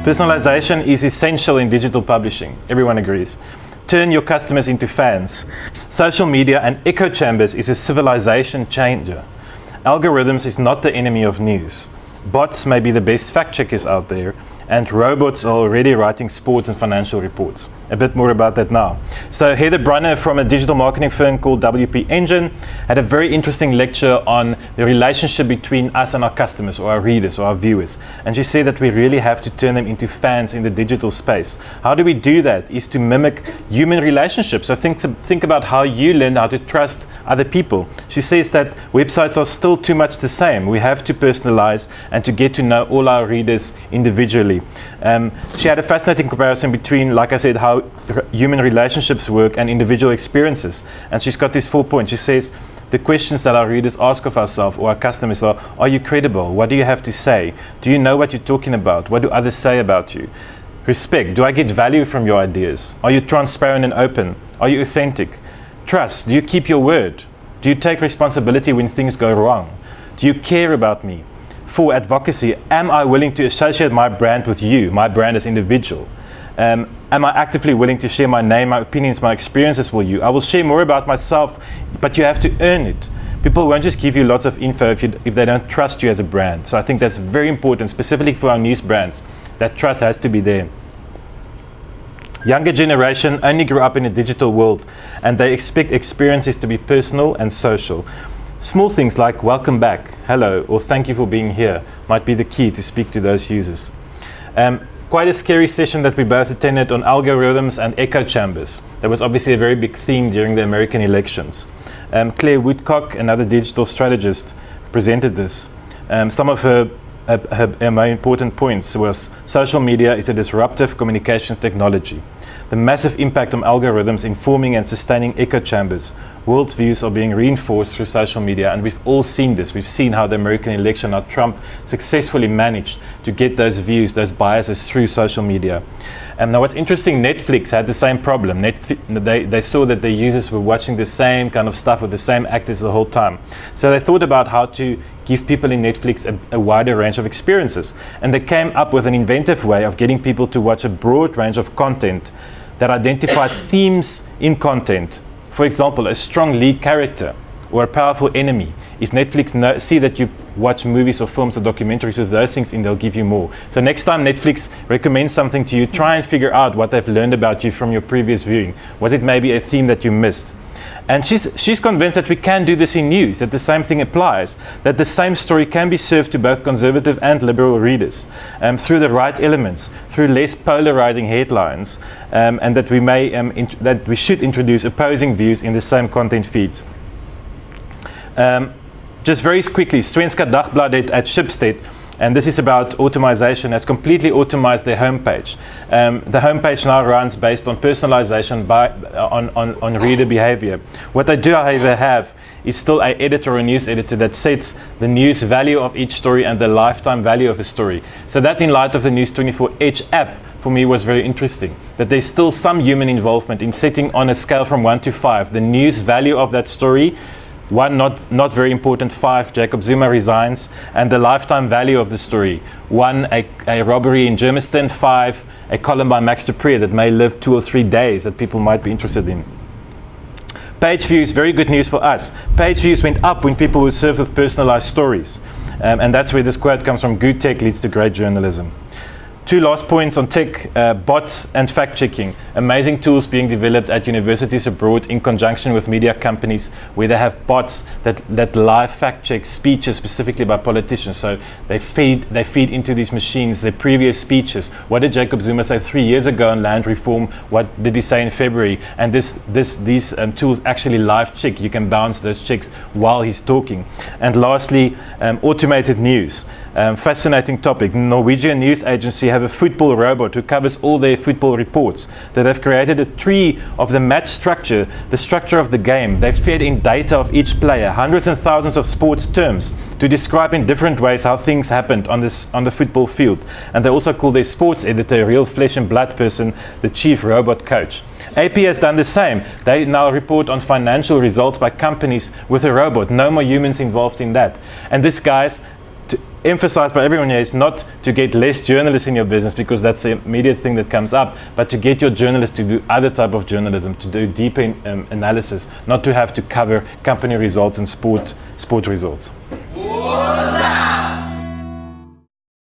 Personalization is essential in digital publishing, everyone agrees. Turn your customers into fans. Social media and echo chambers is a civilization changer. Algorithms is not the enemy of news. Bots may be the best fact checkers out there, and robots are already writing sports and financial reports. A bit more about that now. So Heather Brunner from a digital marketing firm called WP Engine had a very interesting lecture on the relationship between us and our customers or our readers or our viewers. And she said that we really have to turn them into fans in the digital space. How do we do that? Is to mimic human relationships. So think about how you learn how to trust other people. She says that websites are still too much the same. We have to personalize and to get to know all our readers individually. She had a fascinating comparison between, like I said, how human relationships work and individual experiences. And she's got these 4 points. She says, the questions that our readers ask of ourselves or our customers are you credible? What do you have to say? Do you know what you're talking about? What do others say about you? Respect. Do I get value from your ideas? Are you transparent and open? Are you authentic? Trust. Do you keep your word? Do you take responsibility when things go wrong? Do you care about me? For advocacy, am I willing to associate my brand with you, my brand as individual? Am I actively willing to share my name, my opinions, my experiences with you? I will share more about myself, but you have to earn it. People won't just give you lots of info if they don't trust you as a brand. So I think that's very important, specifically for our news brands. That trust has to be there. Younger generation only grew up in a digital world, and they expect experiences to be personal and social. Small things like welcome back, hello, or thank you for being here might be the key to speak to those users. Quite a scary session that we both attended on algorithms and echo chambers. That was obviously a very big theme during the American elections. Claire Woodcock, another digital strategist, presented this. Some of her main important points was social media is a disruptive communication technology. The massive impact on algorithms informing and sustaining echo chambers. Worldviews are being reinforced through social media, and we've all seen this. We've seen how the American election, how Trump successfully managed to get those views, those biases through social media. Now what's interesting, Netflix had the same problem. They saw that their users were watching the same kind of stuff with the same actors the whole time. So they thought about how to give people in Netflix a wider range of experiences. And they came up with an inventive way of getting people to watch a broad range of content that identified themes in content. For example, a strong lead character or a powerful enemy. If Netflix see that you watch movies or films or documentaries with those things in, they'll give you more. So next time Netflix recommends something to you, try and figure out what they've learned about you from your previous viewing. Was it maybe a theme that you missed? And she's convinced that we can do this in news, that the same thing applies, that the same story can be served to both conservative and liberal readers through the right elements, through less polarizing headlines, and that we should introduce opposing views in the same content feeds. Just very quickly, Svenska Dagbladet at Schibsted, and this is about automation, has completely automized their homepage. The homepage now runs based on personalization on reader behavior. What they do, however, have is still an editor or news editor that sets the news value of each story and the lifetime value of a story. So that, in light of the News 24 Edge app, for me was very interesting. That there's still some human involvement in setting on a scale from 1 to 5 the news value of that story. 1, not very important. 5, Jacob Zuma resigns, and the lifetime value of the story. 1, a robbery in Germiston. 5, a column by Max Dupree that may live 2 or 3 days that people might be interested in. Page views, very good news for us. Page views went up when people were served with personalized stories. And that's where this quote comes from: good tech leads to great journalism. 2 last points on tech, bots and fact-checking. Amazing tools being developed at universities abroad in conjunction with media companies, where they have bots that live fact-check speeches specifically by politicians. So they feed into these machines their previous speeches. What did Jacob Zuma say 3 years ago on land reform? What did he say in February? And these tools actually live check. You can bounce those checks while he's talking. And lastly, automated news. Fascinating topic. Norwegian news agency have a football robot who covers all their football reports. That have created a tree of the match structure, the structure of the game. They fed in data of each player, hundreds and thousands of sports terms to describe in different ways how things happened on the football field. And they also call their sports editor, a real flesh and blood person, the chief robot coach. AP has done the same. They now report on financial results by companies with a robot. No more humans involved in that. And this, guys, emphasized by everyone here is not to get less journalists in your business, because that's the immediate thing that comes up, but to get your journalists to do other type of journalism, to do deeper analysis, not to have to cover company results and sport results.